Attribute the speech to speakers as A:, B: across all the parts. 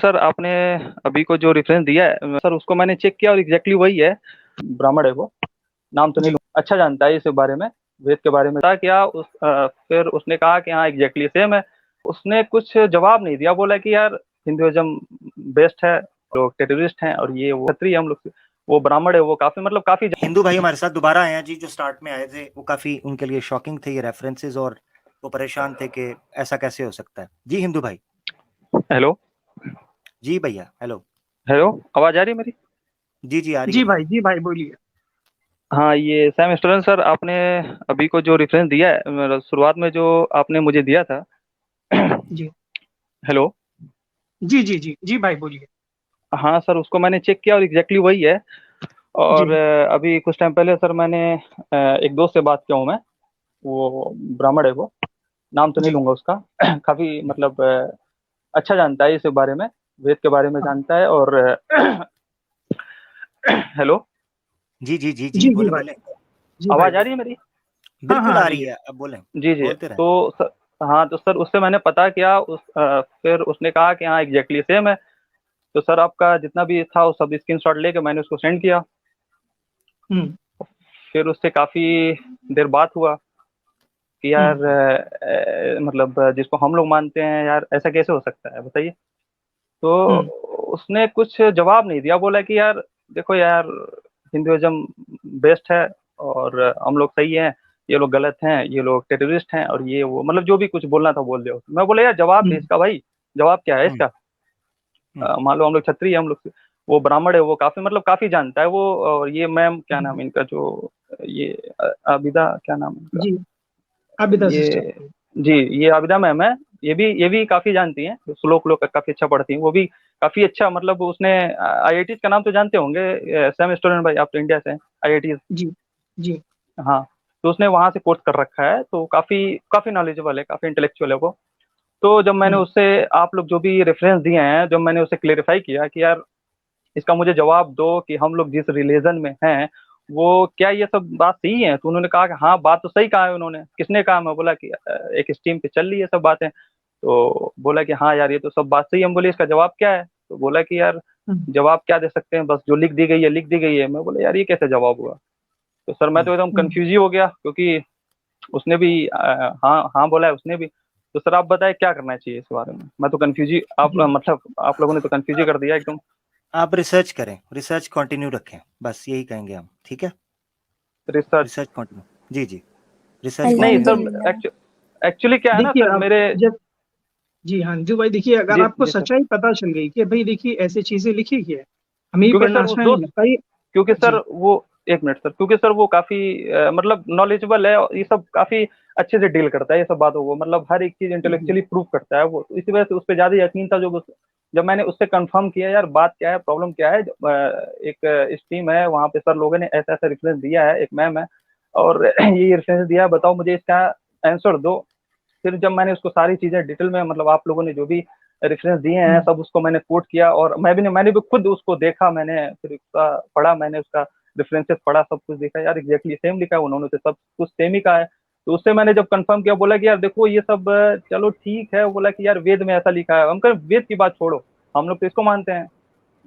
A: Sir आपने अभी को जो रेफरेंस दिया है सर उसको मैंने चेक किया और एग्जैक्टली वही है। ब्राह्मण है वो, नाम तो नहीं
B: जी।
A: लूंगा, अच्छा जानता है इस बारे में, वेद के बारे में था क्या फिर उसने कहा कि हाँ एग्जैक्टली सेम है। उसने कुछ जवाब नहीं दिया, बोला कि यार हिंदुइज्म बेस्ट है, लोग टेररिस्ट हैं और ये वो खत्री हम लोग, वो ब्राह्मण है वो काफी मतलब काफी
B: हिंदू भाई हमारे साथ दोबारा आए हैं जी, जो स्टार्ट में आए थे वो काफी उनके लिए शॉकिंग थे ये रेफरेंसेस, और वो परेशान थे कि ऐसा कैसे हो सकता है। जी हिंदू भाई।
A: हेलो।
B: जी भैया हेलो।
A: हेलो, आवाज आ रही है मेरी?
B: जी जी आ रही है भैया।
C: जी भाई बोलिए।
A: हाँ, ये सैम स्टूडेंट सर, आपने अभी को जो रेफरेंस दिया है मतलब शुरुआत में जो आपने मुझे दिया था।
C: जी
A: हेलो।
C: जी भाई बोलिए।
A: हाँ सर, उसको मैंने चेक किया और एग्जैक्टली वही है।
C: जी।
A: और अभी कुछ टाइम पहले सर मैंने एक दोस्त से बात किया हूँ मैं, वो ब्राह्मण है वो, नाम तो नहीं
C: जी।
A: लूंगा उसका। काफी मतलब अच्छा जानता है इस बारे में, वेद के बारे में
C: हाँ।
A: जानता है और हेलो।
B: जी जी जी जी
C: जी
B: बोले
C: भाई।
B: बोले।
C: जी भाई
A: आवाज आ रही
C: बोलिए।
A: है मेरी?
C: हाँ हाँ
B: बिल्कुल
C: आ
B: आ
C: रही
B: रही
C: है।
B: है, अब बोले।
A: जी जी।
B: बोलते रहे।
A: तो सर, हाँ तो सर उससे मैंने पता किया फिर उसने कहा कि हाँ एग्जैक्टली सेम है। तो सर आपका जितना भी था वो सब स्क्रीनशॉट लेके मैंने उसको सेंड किया।
C: हम्म।
A: फिर उससे काफी देर बात हुआ कि यार
C: हम्म।
A: मतलब जिसको हम लोग मानते हैं यार ऐसा कैसे हो सकता है बताइए। तो
C: हम्म।
A: उसने कुछ जवाब नहीं दिया, बोला कि यार देखो यार हिंदुइज्म बेस्ट है और हम लोग सही हैं, ये लोग गलत हैं, ये लोग टेररिस्ट हैं और ये वो मतलब जो भी कुछ बोलना था बोल दिया। मैं बोला यार जवाब दे
C: हम्म।
A: इसका भाई, जवाब क्या है
B: हम्म
A: इसका।
B: हम्म
A: मान लो हम लोग क्षत्रिय हैं, हम लोग, वो ब्राह्मण है वो काफी मतलब काफी जानता है वो। और ये मैम क्या नाम
C: हम्म।
A: है इनका, जो ये आबिदा क्या नाम है इनका,
C: जी। आबिदा सिस्टर।
A: ये, जी, ये आबिदा मैम है। ये भी काफी जानती हैं, श्लोक लोग काफी अच्छा पढ़ती हैं वो भी, काफी अच्छा मतलब उसने आईआईटी का नाम तो जानते होंगे सैम स्टूडेंट भाई, आप तो इंडिया से हैं, आईआईटी।
C: जी। जी।
A: हाँ, तो उसने वहां से कोर्स कर रखा है, तो काफी काफी नॉलेजेबल है, काफी इंटेलेक्चुअल है वो। तो जब मैंने
C: हम्म।
A: उससे, आप लोग जो भी रेफरेंस दिए हैं, जब मैंने उसे क्लेरिफाई किया कि यार इसका मुझे जवाब दो कि हम लोग जिस रिलीजन में हैं वो क्या ये सब बात सही है, तो उन्होंने कहा कि हाँ बात तो सही कहा है उन्होंने। किसने कहा? मैं बोला कि एक स्ट्रीम पे चल रही है सब बातें। तो बोला कि हाँ यार ये तो सब बात सही है। हम बोले इसका जवाब क्या है? तो बोला कि यार
C: हम्म।
A: जवाब क्या दे सकते हैं, बस जो लिख दी गई है लिख दी गई है। मैं बोला यार ये कैसे जवाब हुआ? तो सर मैं तो एकदम
C: हम्म।
A: कंफ्यूज ही हो गया, क्योंकि उसने भी हाँ हाँ बोला है उसने भी। तो सर आप बताएं क्या करना चाहिए इस बारे में, मैं तो कंफ्यूज ही, आप
C: जी।
A: मतलब आप लोगों ने तो कंफ्यूज ही कर दिया एकदम।
B: आप रिसर्च करें, रिसर्च कंटिन्यू रखें, बस यही कहेंगे हम। ठीक है,
A: रिसर्च?
B: Research continue. जी जी, रिसर्च
A: नहीं
B: कंटिन्यू
A: सर,
B: रखें।
C: अल्हम्दुलिल्लाह।
A: एक्चुअली क्या है ना
C: देखिए
A: सर
C: अब
A: मेरे,
C: जब जी हाँ जी भाई, देखिए अगर
A: जी
C: आपको
A: जी सर,
C: सच्चाई पता चल गई कि भाई देखिए ऐसी चीजें लिखी है, हमें ये
A: क्योंकि
C: पढ़ना
A: सर उस
C: अच्छा नहीं
A: दोस्त,
C: लगता ये।
A: क्योंकि सर
C: जी।
A: वो, एक मिनट सर, क्योंकि सर वो काफी मतलब नॉलेजेबल है और ये सब काफी अच्छे से डील करता है ये सब बातों को, मतलब हर एक चीज
C: जी।
A: इंटेलेक्चुअली प्रूव करता है वो, तो इसी वजह से उस पर ज्यादा यकीन था। जब मैंने उससे कंफर्म किया यार बात क्या है, प्रॉब्लम क्या है, एक स्ट्रीम है वहाँ पे सर लोगों ने ऐसा ऐसा रेफरेंस दिया है, एक मैम है और ये रेफरेंस दिया है, बताओ मुझे इसका आंसर दो। फिर जब मैंने उसको सारी चीजें डिटेल में, मतलब आप लोगों ने जो भी रेफरेंस दिए हैं
C: हम्म।
A: सब उसको मैंने कोट किया, और मैंने भी खुद उसको देखा, मैंने फिर उसका पढ़ा, मैंने उसका रेफरेंसेस पढ़ा, सब कुछ देखा यार एग्जैक्टली सेम लिखा है उन्होंने, तो सब कुछ सेम ही कहा है। तो उससे मैंने जब कंफर्म किया, बोला कि यार देखो ये सब चलो ठीक है, बोला कि यार वेद में ऐसा लिखा है। हम कह वेद की बात छोड़ो, हम लोग तो इसको मानते हैं,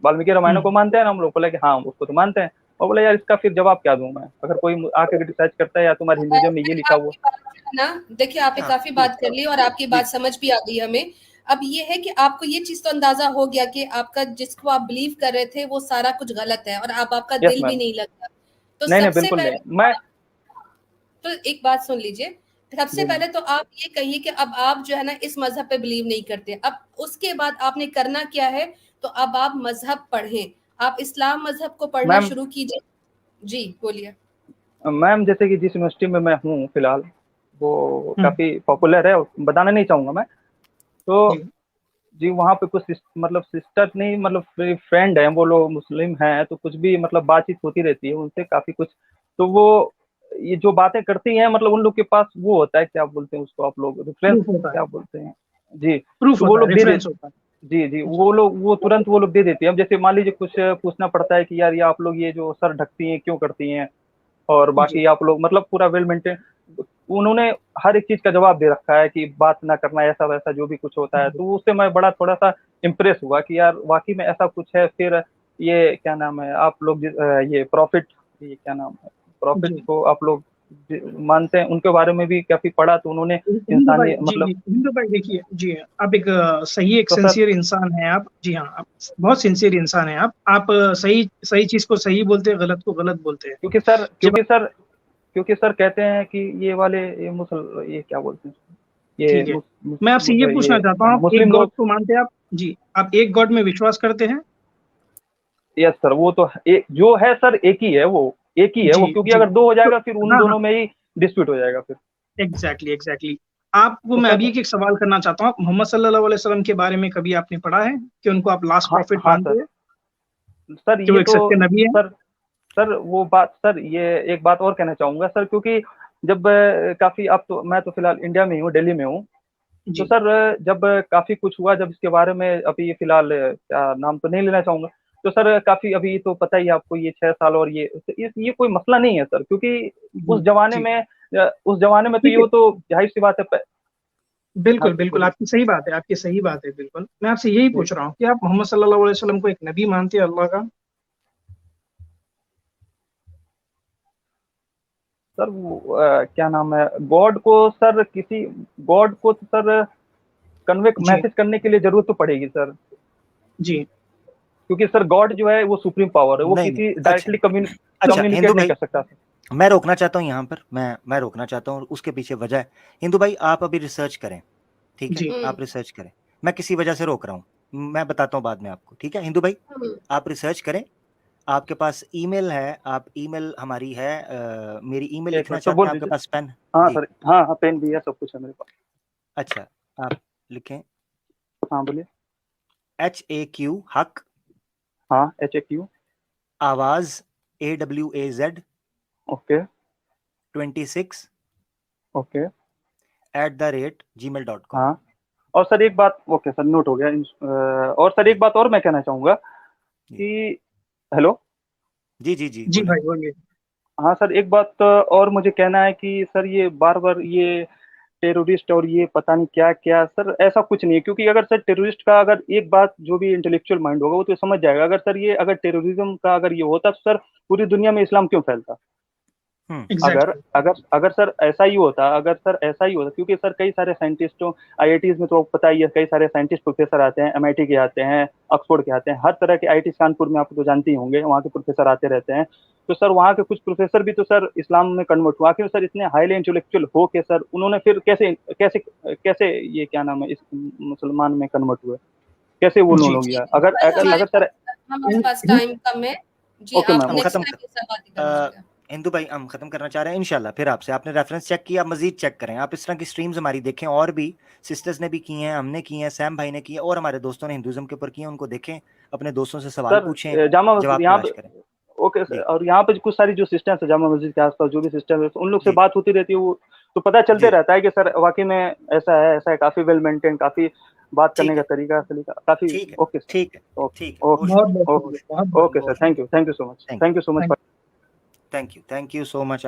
A: वाल्मीकि रामायण को
C: हम्म।
A: मानते हैं ना हम लोग। बोला कि हाँ उसको तो मानते हैं। और बोला यार इसका फिर जवाब क्या दूं मैं, अगर कोई आके रिसर्च करता है या तुम्हारे हिंदुइज्म में ये
D: देखिए
A: लिखा हुआ।
D: आपकी बात जो है ना, देखिए आपने
B: हाँ
D: काफी बात कर ली और आपकी
B: जी
D: बात समझ भी आ गई हमें। अब ये है कि आपको ये चीज तो अंदाजा हो गया कि आपका जिसको आप बिलीव कर रहे थे वो सारा कुछ गलत है और अब आपका
A: यस
D: दिल भी
A: मैम।
D: नहीं लगता। तो
A: नहीं नहीं
D: सबसे
A: बिल्कुल नहीं
D: पहले
A: मैं,
D: तो एक बात सुन लीजिए। सबसे
A: जी
D: पहले तो आप ये कहिए कि अब आप जो है ना इस मजहब पे बिलीव नहीं करते। अब उसके बाद आपने करना क्या है? तो अब आप मजहब पढ़ें। आप इस्लाम मजहब को पढ़ना
A: मैम,
D: शुरू कीजिए। जी बोलिए।
A: मैम जैसे कि जिस यूनिवर्सिटी में मैं हूँ फिलहाल, वो
C: हम्म।
A: काफ़ी पॉपुलर है और बताना नहीं चाहूँगा मैं। तो
C: जी।
A: जी वहाँ पे कुछ मतलब सिस्टर नहीं, मतलब मेरी फ्रेंड है, वो लोग मुस्लिम हैं, तो कुछ भी मतलब बातचीत होती रहती है उनसे काफ़ी कुछ। तो वो ये जो बातें करती हैं, मतलब उन लोग के पास वो होता है, क्या बोलते हैं उसको आप लोग, रेफरेंस
C: प्रूफ होता
A: क्या
C: है।
A: बोलते हैं? जी।
C: प्रूफ
A: तो वो
C: होता है,
A: लोग दे
C: रेफरेंस
A: देते,
C: होता
A: जी जी,
C: है। जी।
A: वो लोग वो तुरंत वो लोग दे देते हैं। अब जैसे मान लीजिए कुछ पूछना पड़ता है कि यार ये आप लोग ये जो सर ढकती हैं क्यों करती हैं, और
C: जी।
A: बाकी आप लोग मतलब पूरा वेल मेंटेन, उन्होंने हर एक चीज का जवाब दे रखा है कि बात ना करना, ऐसा वैसा जो भी कुछ होता है।
C: जी।
A: तो उससे मैं बड़ा थोड़ा सा इम्प्रेस हुआ कि यार वाकई में ऐसा कुछ है। फिर ये क्या नाम है, आप लोग ये प्रॉफिट, ये क्या नाम है, प्रॉफिट
C: जी
A: को आप लोग मानते हैं, उनके बारे में भी काफी पढ़ा, तो उन्होंने
C: हिंदू भाई,
A: इंसानी
C: जी
A: मतलब,
C: जी हिंदू भाई देखिए, जी आप एक सही, एक
A: तो सर
C: सिंसियर इंसान हैं आप। जी हाँ, आप बहुत सिंसियर इंसान हैं आप सही सही चीज को सही बोलते हैं, गलत को गलत बोलते हैं। जब
A: क्योंकि सर कहते हैं कि ये वाले ये ये क्या बोलते हैं, ये
C: ठीक है, मैं आपसे ये पूछना
A: ये
C: चाहता हूँ, आप एक
A: मुस्लिम
C: गॉड
A: लोग।
C: को मानते हैं आप? जी, आप एक गॉड में विश्वास करते हैं?
A: यस सर, वो तो जो है सर एक ही है, वो एक ही है
C: जी
A: वो, क्योंकि
C: जी,
A: अगर दो हो
C: तो
A: जाएगा फिर उन
C: हाँ हाँ,
A: दोनों में ही डिस्प्यूट हो जाएगा फिर।
C: एग्जैक्टली आपको
A: तो
C: मैं
A: सर
C: अभी एक सवाल करना चाहता हूँ, मोहम्मद सल्लल्लाहु अलैहि वसल्लम के बारे में कभी आपने पढ़ा है कि उनको आप लास्ट
A: हाँ
C: प्रॉफिट
A: हाँ
C: मानते
A: सर,
C: हैं,
A: सर
C: कि वो
A: ये
C: एक
A: तो
C: सच्चे नबी हैं?
A: सर सर वो बात सर, ये एक बात और कहना चाहूंगा सर, क्योंकि जब काफी, अब तो मैं तो फिलहाल इंडिया में ही हूँ, दिल्ली में हूँ। तो
C: जी
A: सर जब काफी कुछ हुआ, जब इसके बारे में अभी फिलहाल क्या नाम तो नहीं लेना चाहूंगा, तो सर काफी अभी तो पता ही है आपको, ये 6 साल और ये कोई मसला नहीं है सर, क्योंकि
C: जी जी,
A: उस जमाने में तो
C: ठीक
A: ये
C: है,
A: वो तो जाहिर सी बात है हाँ
C: बिल्कुल
A: सर
C: बिल्कुल,
A: बोलिए।
C: आपकी सही बात है, आपकी सही बात है, बिल्कुल। मैं आपसे यही
A: जी
C: पूछ रहा हूँ कि आप मोहम्मद सल्लल्लाहु अलैहि वसल्लम को एक नबी मानते हैं अल्लाह का?
A: सर वो क्या नाम है, गॉड को सर, किसी गॉड को तो सर कन्वे
C: जी
A: मैसेज करने के लिए जरूरत तो पड़ेगी सर,
C: जी,
A: क्योंकि सर गॉड जो है वो सुप्रीम पावर है, वो
B: नहीं नहीं,
A: किसी
B: अच्छा
A: डायरेक्टली
B: अच्छा हिंदू
A: कम्युनिकेट नहीं
B: भाई,
A: कर सकता सर।
B: मैं रोकना चाहता हूँ यहाँ पर, मैं रोकना चाहता हूँ, उसके पीछे वजह है। हिंदू भाई आप अभी रिसर्च करें, ठीक है,
C: जी
B: आप रिसर्च करें, मैं किसी वजह से रोक रहा हूँ, मैं बताता हूँ बाद में आपको, ठीक है हिंदू भाई, आप रिसर्च करें। आपके पास ईमेल है, आप ईमेल हमारी है, मेरी ईमेल
A: एक
B: लिखना
A: मिनट सर
B: चाहते
A: बोल
B: हैं? आपके
A: दीजिए।
B: पास पेन?
A: हाँ
B: जी,
A: सर, हाँ हाँ, पेन भी है, सब कुछ है मेरे पास।
B: अच्छा, आप लिखें
A: हाँ बोलिए।
B: HAQ हक,
A: हाँ HAQ,
B: आवाज AWAZ
A: ओके
B: 26
A: ओके,
B: @gmail.com।
A: हाँ। और सर एक बात, ओके सर नोट हो गया। और सर एक
B: जी
A: बात और मैं कहना चाहूँगा
B: जी
A: कि, हेलो,
B: जी जी जी,
C: जी
B: बोलें।
C: भाई बोलिए।
A: हाँ सर एक बात और मुझे कहना है कि सर ये बार बार ये टेररिस्ट और ये पता नहीं क्या क्या, सर ऐसा कुछ नहीं है, क्योंकि अगर सर टेररिस्ट का, अगर एक बात जो भी इंटेलेक्चुअल माइंड होगा वो तो समझ जाएगा, अगर सर ये, अगर टेररिज्म का अगर ये होता तो सर पूरी दुनिया में इस्लाम क्यों फैलता। अगर
C: एग्जैक्टली,
A: अगर अगर सर ऐसा ही होता, अगर सर ऐसा ही होता, क्योंकि सर कई सारे साइंटिस्टों, आईआईटीज में तो आपको पता ही है, कई सारे साइंटिस्ट प्रोफेसर आते हैं, एमआईटी के आते हैं, ऑक्सफोर्ड के आते हैं, हर तरह के, आईआईटी कानपुर में आपको तो जानते ही होंगे, वहाँ के प्रोफेसर आते रहते हैं। तो सर वहाँ के कुछ प्रोफेसर भी तो सर इस्लाम में कन्वर्ट हुआ, आखिर सर इतने हाईली इंटेलेक्चुअल हो के सर उन्होंने फिर कैसे कैसे कैसे ये क्या नाम है, इस मुसलमान में कन्वर्ट हुए, कैसे वो
C: जी
A: लोग
D: जी
A: गया,
D: तो
A: अगर
D: भाई
A: अगर अगर सर।
D: हमारे पास टाइम कम है जी,
A: ओके
D: आप
A: मैम,
B: हम
A: ओके।
D: नेक्स्ट
B: खत्म
D: टाइम
B: कर,
D: ये सब बातें कर लीजिएगा।
B: हिंदू भाई हम खत्म करना चाह रहे हैं इंशाल्लाह। फिर आपसे, आपने रेफरेंस चेक किया, मजीद चेक करें, आप इस तरह की स्ट्रीम्स हमारी देखें, और भी सिस्टर्स ने भी की हैं, हमने की हैं, सैम भाई ने की है, और हमारे दोस्तों ने हिंदुज्म के ऊपर की हैं, उनको देखें, अपने दोस्तों से सवाल पूछें,
A: सर जामा मस्जिद
B: जवाब
A: यहाँ पे,
B: तलाश करें।
A: ओके सर,
B: जी
A: और यहाँ पे कुछ सारी जो सिस्टर्स है जामा मस्जिद के आसपास, जो भी सिस्टर्स है, उन लोग से
B: जी
A: बात होती रहती है, वो तो पता चलते
B: जी,
A: रहता है कि सर वाकई में ऐसा है, काफी वेल मेंटेन, काफी बात करने
B: ठीक
A: का
B: है
A: तरीका सलीका काफी।
B: ठीक है
A: ओके सर,
B: ठीक है
A: ओके
B: ठीक है, बहुत
A: ओके
C: बहुत
B: शुक्रिया,
C: बहुत
B: बहुत
A: ओके
C: शुक्रिया, बहुत
B: शुक्रिया,
C: बहुत
A: ओके सर,
B: बहुत शुक्रिया।
A: Thank you so much,
B: thank
A: thank you so much.
C: Thank
B: thank you so much.